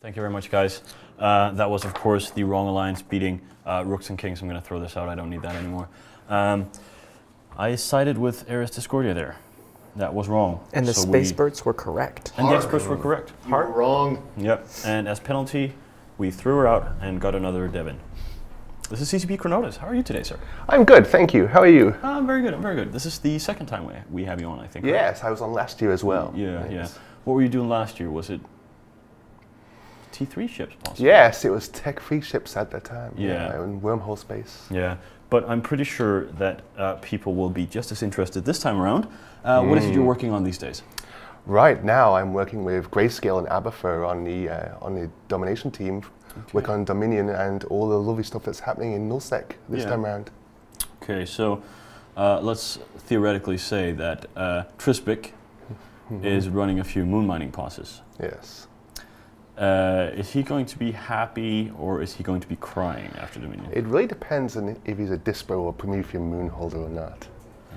Thank you very much, guys. That was, of course, the wrong alliance beating Rooks and Kings. I'm going to throw this out. I don't need that anymore. I sided with Ares Discordia there. That was wrong. And the space birds were correct. And the experts were correct. You were wrong. Yep. And as penalty, we threw her out and got another Devin. This is CCP Chronotis. How are you today, sir? I'm good, thank you. How are you? I'm very good. I'm very good. This is the second time we have you on, I think. Yes, right? I was on last year as well. Yeah, yeah. What were you doing last year? Was it T3 ships, possibly? Yes, it was Tech-free ships at that time. Yeah. In wormhole space. Yeah, but I'm pretty sure that people will be just as interested this time around. What is it you're working on these days? Right now, I'm working with Grayscale and Abathur on the Domination team. Work on Dominion and all the lovely stuff that's happening in nullsec this time around. Okay, so let's theoretically say that Trisbic is running a few moon mining passes. Yes. Is he going to be happy or is he going to be crying after Dominion? It really depends on if he's a Dispo or Promethean moon holder or not.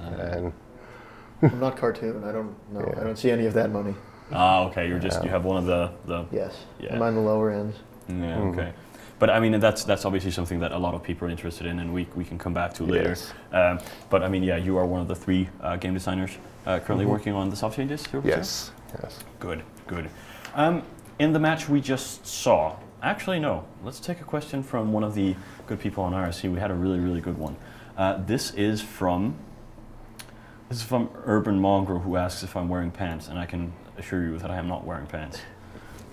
I'm not cartoon. I don't know. Yeah. I don't see any of that money. Ah, okay. You're just you have one of the. Yes. Yeah. I'm on the lower ends. Yeah. Okay. But I mean, that's obviously something that a lot of people are interested in, and we can come back to later. Yes. But I mean, yeah, you are one of the 3 game designers currently working on the soft changes. Yes. Yes. Good. Good. In the match we just saw, actually no. Let's take a question from one of the good people on RSC. We had a really good one. This is from Urban Mongrel, who asks if I'm wearing pants, and I can assure you that I am not wearing pants.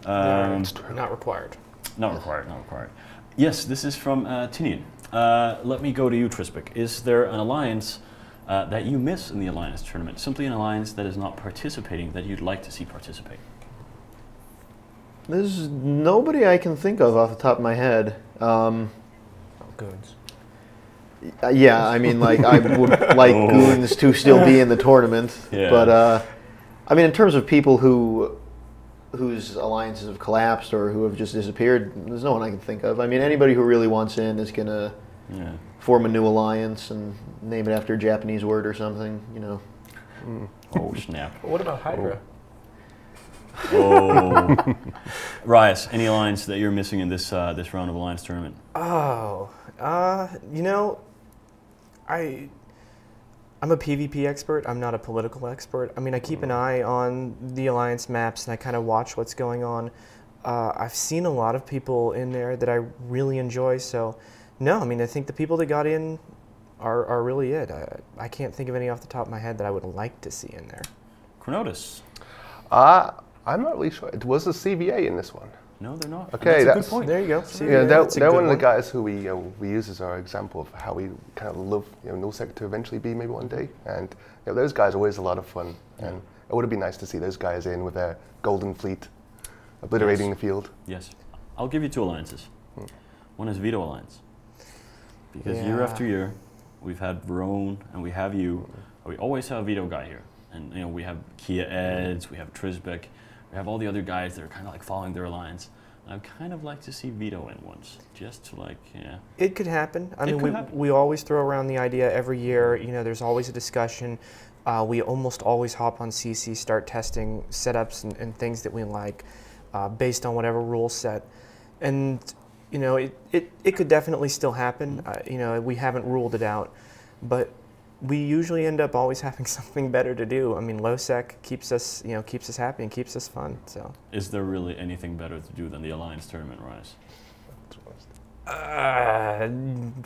Not required. Not required, not required. Yes, this is from Tinian. Let me go to you, Trisbic. Is there an alliance that you miss in the Alliance tournament? Simply an alliance that is not participating that you'd like to see participate? There's nobody I can think of off the top of my head. Goons. Yeah, I mean, like, I would like Goons to still be in the tournament. Yeah. But, I mean, in terms of people whose alliances have collapsed or who have just disappeared, there's no one I can think of. I mean, anybody who really wants in is going to form a new alliance and name it after a Japanese word or something, you know. Oh, snap. What about Hydra? Oh. Rias, any alliance that you're missing in this this round of Alliance tournament? Oh, you know, I'm a PvP expert. I'm not a political expert. I mean, I keep an eye on the Alliance maps and I kind of watch what's going on. I've seen a lot of people in there that I really enjoy. So, no, I mean, I think the people that got in are really it. I can't think of any off the top of my head that I would like to see in there. Chronotis. I'm not really sure. It was a CVA in this one. No, they're not. Okay, that's a good point. There you go. Yeah, they're one of the guys who we use as our example of how we kind of love nullsec to eventually be maybe one day. And those guys are always a lot of fun. And it would have been nice to see those guys in with their golden fleet obliterating the field. Yes. I'll give you 2 alliances. One is Veto Alliance. Because year after year, we've had Verone and we have you. We always have a Veto guy here. And we have Kia Eds, we have Trisbeck, we have all the other guys that are kind of like following their alliance. I'd kind of like to see Veto in once, just to like, It could happen. I mean, we always throw around the idea every year. You know, there's always a discussion. We almost always hop on CC, start testing setups and things that we like based on whatever rule set. And, you know, it could definitely still happen. You know, we haven't ruled it out. But we usually end up always having something better to do. I mean, low-sec keeps us happy and keeps us fun. So, is there really anything better to do than the Alliance tournament, Rise?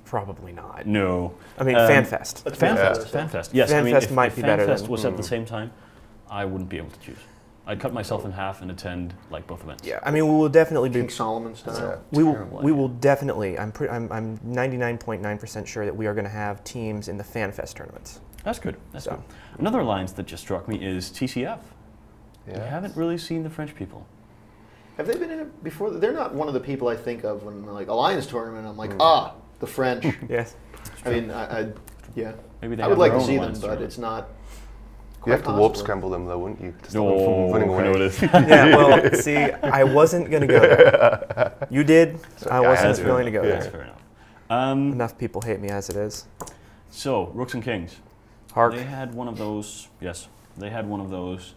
Probably not. No. I mean, FanFest. FanFest. Yes. FanFest I mean, if might be better. FanFest was at the same time, I wouldn't be able to choose. I'd cut myself in half and attend like both events. Yeah, I mean, we will definitely be King Solomon style. We will definitely. I'm 99.9% sure that we are going to have teams in the FanFest tournaments. That's good. That's good. Another alliance that just struck me is TCF. We haven't really seen the French people. Have they been in it before? They're not one of the people I think of when like Alliance tournament. I'm like, the French. Yes. I mean, yeah. Maybe they I would like to see them, but it's not. You have to warp scramble them though, wouldn't you? To stop them from running away. Yeah, well, see, I wasn't going to go there. You did. I wasn't going to go there. That's fair enough. Enough people hate me as it is. So, Rooks and Kings. Hark. They had one of those, they had one of those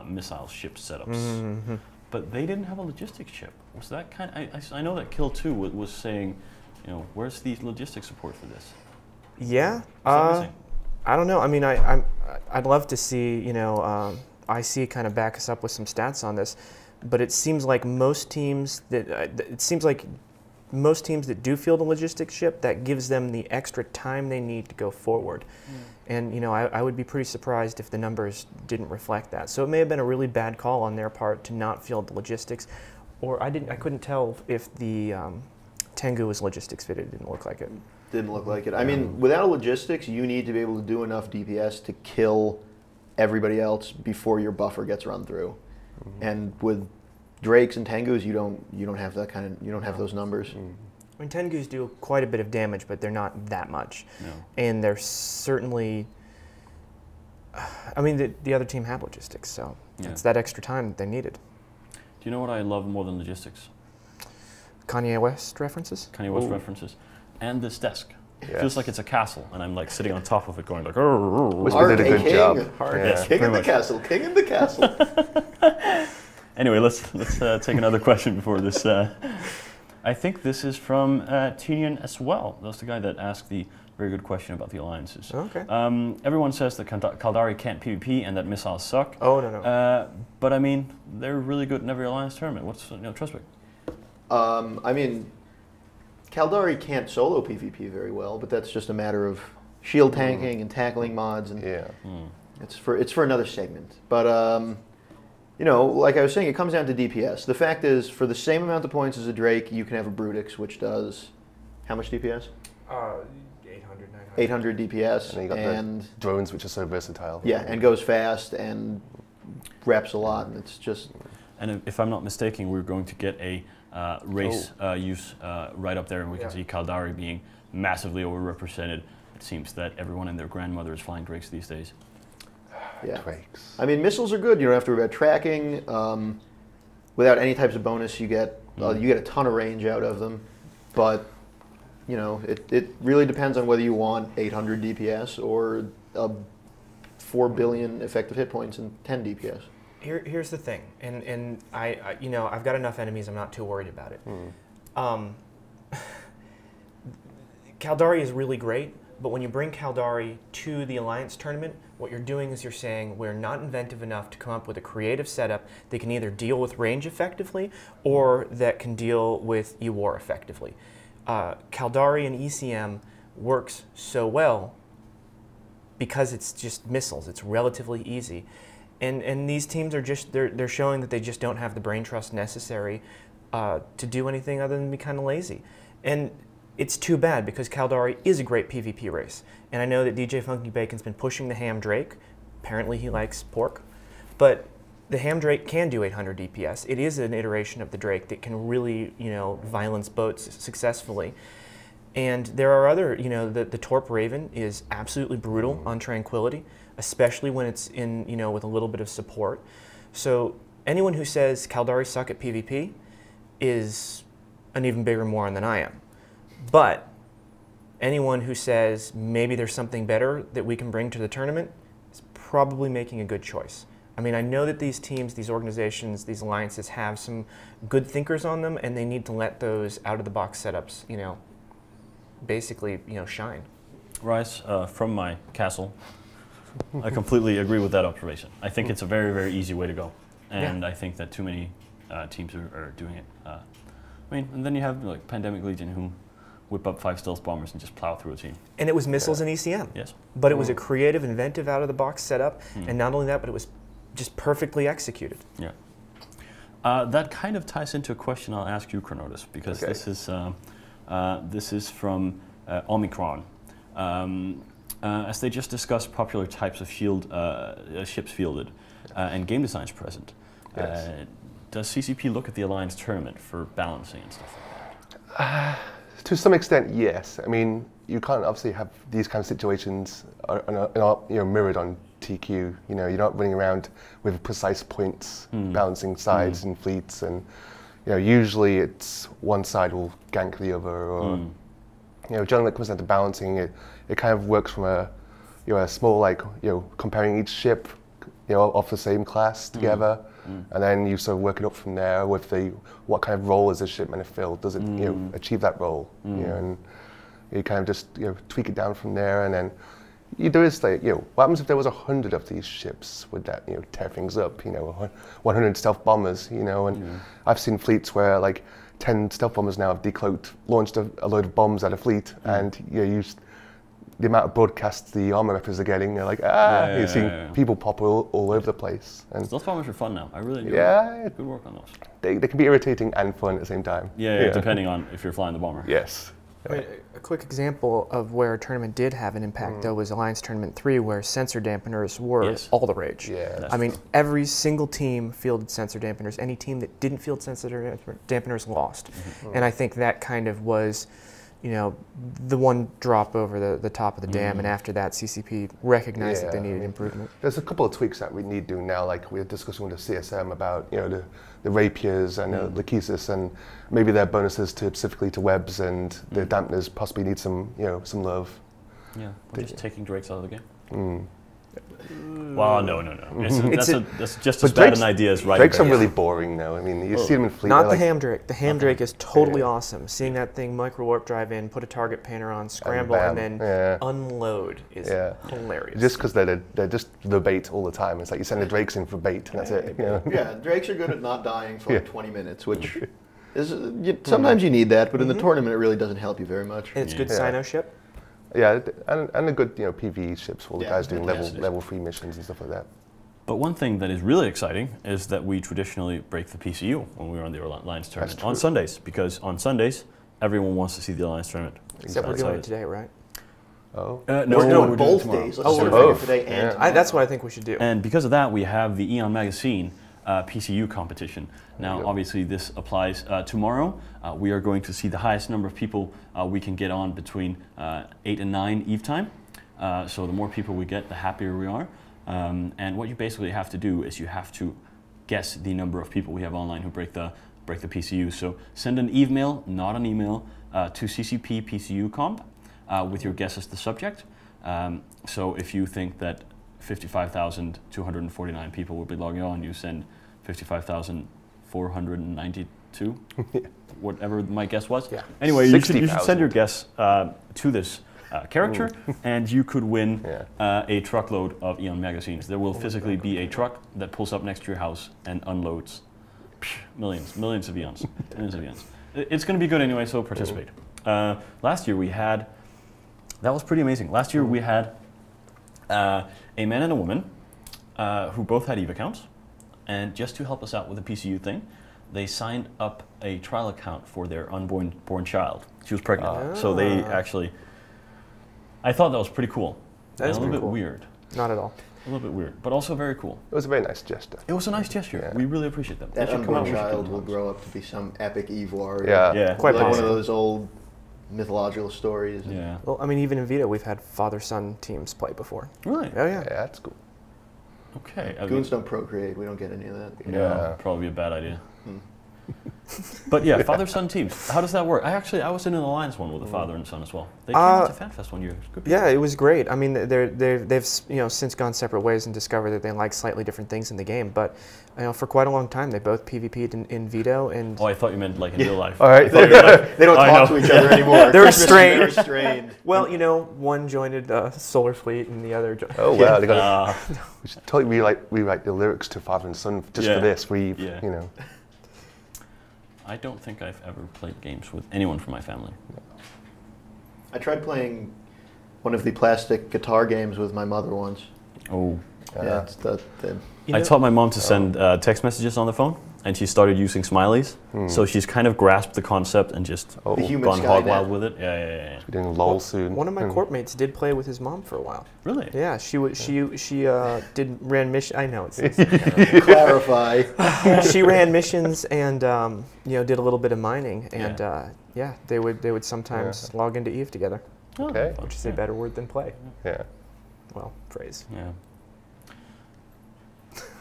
missile ship setups. but they didn't have a logistics chip. Was that kind? I know that Kill 2 was saying, you know, where's the logistics support for this? Yeah, I don't know. I mean, I'd love to see, you know, IC kind of back us up with some stats on this, but it seems like most teams that do field a logistics chip, that gives them the extra time they need to go forward. And you know, I would be pretty surprised if the numbers didn't reflect that. So it may have been a really bad call on their part to not field the logistics, or I couldn't tell if the Tengu was logistics fitted. It didn't look like it. Didn't look like it. I mean, without a logistics, you need to be able to do enough DPS to kill everybody else before your buffer gets run through. And with Drakes and Tengus, you don't have that kind of, you don't have those numbers. I mean, Tengus do quite a bit of damage, but they're not that much. No. And they're certainly, I mean, the other team had logistics, so it's that extra time that they needed. Do you know what I love more than logistics? Kanye West references? Kanye West references. And this desk. Yes. It feels like it's a castle, and I'm like sitting on top of it going like, Whisper did a good job. Yes, King in the much. castle, king in the castle. Anyway, let's take another question before this. I think this is from Tinian as well. That's the guy that asked the very good question about the alliances. Okay. Everyone says that Caldari can't PvP and that missiles suck. Oh, no. But I mean, they're really good in every alliance tournament. What's Trustwick? I mean, Caldari can't solo PvP very well, but that's just a matter of shield tanking and tackling mods, and it's for another segment. But you know, like I was saying, it comes down to DPS. The fact is, for the same amount of points as a Drake, you can have a Brutix, which does how much DPS? 800, 900. 800 DPS, And then you got the drones, which are so versatile. Yeah, and goes fast and reps a lot, and it's just. And if I'm not mistaken, we're going to get a race use right up there, and we can see Caldari being massively overrepresented. It seems that everyone and their grandmother is flying Drakes these days. Yeah. Drakes. I mean, missiles are good. You don't have to worry about tracking. Without any types of bonus, you get a ton of range out of them. But you know, it really depends on whether you want 800 DPS or 4 billion effective hit points and 10 DPS. Here's the thing, and I you know, I've got enough enemies. I'm not too worried about it. Caldari is really great, but when you bring Caldari to the Alliance tournament, what you're doing is you're saying we're not inventive enough to come up with a creative setup that can either deal with range effectively or that can deal with EWAR effectively. Caldari and ECM works so well because it's just missiles. It's relatively easy. And these teams are just, they're showing that they just don't have the brain trust necessary to do anything other than be kind of lazy. And it's too bad because Caldari is a great PvP race. And I know that DJ Funky Bacon's been pushing the Ham Drake. Apparently he likes pork. But the Ham Drake can do 800 DPS. It is an iteration of the Drake that can really, you know, violence boats successfully. And there are other, you know, the Torp Raven is absolutely brutal on Tranquility, especially when it's in, you know, with a little bit of support. So anyone who says Caldari suck at PvP is an even bigger moron than I am. But anyone who says maybe there's something better that we can bring to the tournament is probably making a good choice. I mean, I know that these teams, these organizations, these alliances have some good thinkers on them, and they need to let those out-of-the-box setups, you know, basically, you know, shine. Rice, from my castle, I completely agree with that observation. I think it's a very, very easy way to go, and I think that too many teams are doing it. I mean, and then you have like Pandemic Legion who whip up 5 stealth bombers and just plow through a team. And it was missiles and ECM. Yes. But it was a creative, inventive, out-of-the-box setup, and not only that, but it was just perfectly executed. Yeah. That kind of ties into a question I'll ask you, Chronotis, because this is from Omicron. As they just discussed popular types of ships fielded and game designs present, does CCP look at the Alliance tournament for balancing and stuff like that? To some extent, yes. I mean, you can't obviously have these kind of situations mirrored on TQ. You know, you're not running around with precise points, balancing sides and fleets, and you know, usually it's one side will gank the other, or you know, generally when it comes down to balancing, it kind of works from a small, like, you know, comparing each ship, you know, of the same class together. and then you sort of work it up from there with what kind of role is this ship meant to fill? Does it achieve that role? And you kind of just tweak it down from there, and then you do is like what happens if there was 100 of these ships? Would that tear things up? 100 stealth bombers, and I've seen fleets where like 10 stealth bombers now have decloaked, launched a load of bombs at a fleet, and the amount of broadcasts the armor weapons are getting, they're like, you see people pop all over the place. And stealth bombers are fun now. I really enjoy them. Good work on those. They can be irritating and fun at the same time. Yeah, depending on if you're flying the bomber. Yes. I mean, a quick example of where a tournament did have an impact, though, was Alliance Tournament 3, where sensor dampeners were all the rage. Yeah, I mean, every single team fielded sensor dampeners. Any team that didn't field sensor dampeners lost. And I think that kind of was, the one drop over the top of the dam, and after that, CCP recognized that they needed improvement. There's a couple of tweaks that we need to do now, like we were discussing with the CSM about, the rapiers and the Lachesis, and maybe their bonuses specifically to webs, and the dampeners possibly need some, some love. Yeah, we're just taking Drakes out of the game. Well, no. That's just as bad an idea as right. Drakes are really boring, though. I mean, you see them in fleet. Not the Ham Drake. The Ham Drake is totally awesome. Seeing that thing micro warp drive in, put a target painter on, scramble, and then unload is hilarious. Just because they're just the bait all the time. It's like you send the Drakes in for bait, and that's it. Yeah, Drakes are good at not dying for like 20 minutes, which is sometimes you need that, but in the tournament it really doesn't help you very much. And it's good Sino ship. Yeah, and a good PvE ships for the guys doing level 3 missions and stuff like that. But one thing that is really exciting is that we traditionally break the PCU when we're on the Alliance tournament on Sundays, because on Sundays everyone wants to see the Alliance tournament. Except we're doing it today, right? Oh. No, we're both days. Let's do both today and tomorrow. That's what I think we should do. And because of that, we have the Eon Magazine PCU competition. Now, obviously, this applies tomorrow. We are going to see the highest number of people we can get on between 8 and 9 Eve time. So the more people we get, the happier we are. And what you basically have to do is you have to guess the number of people we have online who break the PCU. So send an Eve mail, not an email, to CCP PCU Comp with your guess as the subject. So if you think that 55,249 people will be logging on, you send 55,492, whatever my guess was. Yeah. Anyway, you should send your guess to this character, and you could win a truckload of Eon magazines. There will physically be a truck that pulls up next to your house and unloads millions of Eons. Millions of Eons. It's going to be good anyway, so participate. Last year we had, that was pretty amazing. Last year we had a man and a woman who both had EVE accounts. And just to help us out with the PCU thing, they signed up a trial account for their unborn child. She was pregnant. So they actually, I thought that was pretty cool. That is a little bit cool. weird. Not at all. A little bit weird, but also very cool. It was a very nice gesture. It was a nice gesture. Yeah. We really appreciate them. That unborn child will grow up to be some epic EVE warrior. Yeah, quite like possible. One of those old mythological stories. Yeah. Well, I mean, even in Vita, we've had father-son teams play before. Really? Oh, yeah. Yeah, that's cool. Okay. Goons don't procreate. We don't get any of that. Yeah, probably a bad idea. But yeah, father-son teams. How does that work? I was in an alliance one with a father and son as well. They came out to FanFest one year. Good people. Yeah, it was great. I mean, they've since gone separate ways and discovered that they like slightly different things in the game. But for quite a long time, they both PvP'd in Vito. And I thought you meant like in real life. All right. They don't talk to each other anymore. They're restrained. They're restrained. Well, one joined Solar Fleet and the other. Oh wow! They got we should totally rewrite the lyrics to Father and Son just for this. I don't think I've ever played games with anyone from my family. I tried playing one of the plastic guitar games with my mother once. Oh. Yeah, I taught my mom to send text messages on the phone, and she started using smileys. So she's kind of grasped the concept and just gone hog wild with it. Yeah. We're doing LOL soon. One of my corp mates did play with his mom for a while. Really? Yeah, she ran mission. I know it's clarify. She ran missions and did a little bit of mining, and they would sometimes log into EVE together. Okay. Which is a better word than play. Yeah. Well, phrase. Yeah.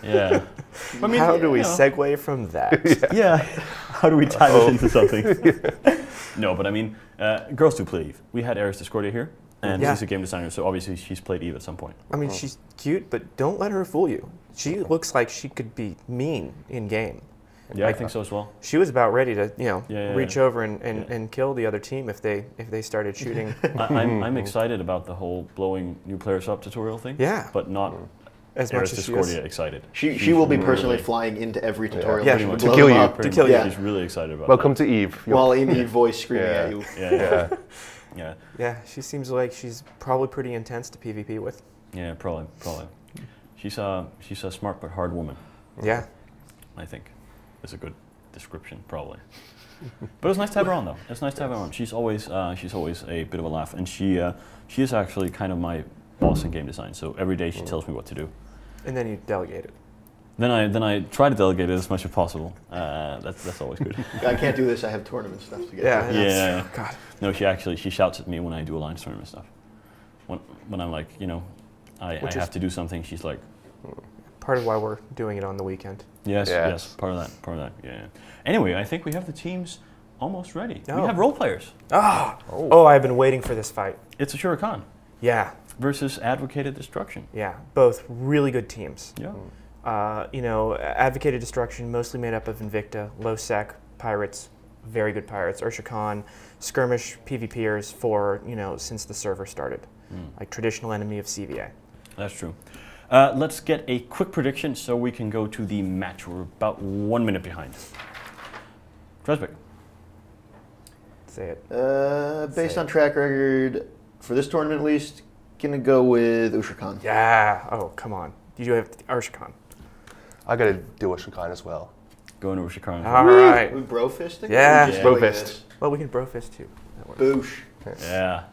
Yeah. I mean, how do we segue from that? Yeah. How do we tie this into something? No, but I mean, girls do play EVE. We had Ares Discordia here. And she's a game designer, so obviously she's played Eve at some point. I mean, she's cute, but don't let her fool you. She looks like she could be mean in game. Yeah, I think so as well. She was about ready to, reach over and kill the other team if they started shooting. I'm excited about the whole blowing new players up tutorial thing. Yeah. But not as much as Discordia excited. She will be personally flying into every tutorial to kill you. To kill you. She's really excited about Welcome that. to Eve. While in Eve voice screaming at you. Yeah. Yeah, she seems like she's probably pretty intense to PvP with. Yeah, probably. She's a smart but hard woman. Yeah. I think is a good description, probably. But it's nice to have her on, though. It's nice to have her on. She's always a bit of a laugh, and she is actually kind of my boss in game design. So every day she tells me what to do. And then you delegate it. Then I try to delegate it as much as possible. That's always good. I can't do this. I have tournament stuff to get. Yeah. God. No, she shouts at me when I do alliance tournament stuff. When I'm like, I have to do something, she's like. Part of why we're doing it on the weekend. Yes. Part of that. Yeah. Anyway, I think we have the teams almost ready. Oh. We have role players. Oh, I've been waiting for this fight. It's a Shuriken. Yeah. Versus Advocated Destruction. Yeah. Both really good teams. Yeah. Advocated Destruction, mostly made up of Invicta, low sec pirates, very good pirates. Urshikan, skirmish PvPers for since the server started, like traditional enemy of CVA. That's true. Let's get a quick prediction so we can go to the match. We're about 1 minute behind. Tresbeck. Say it. Based on track record, for this tournament at least, gonna go with Ushrikan. Yeah. Oh, come on. You have Urshikan. I gotta do Ushrikan as well. Going to Ushrikan. All right. We bro fisting? Yeah. Bro fist. Well, we can bro fist too. Boosh. Yeah.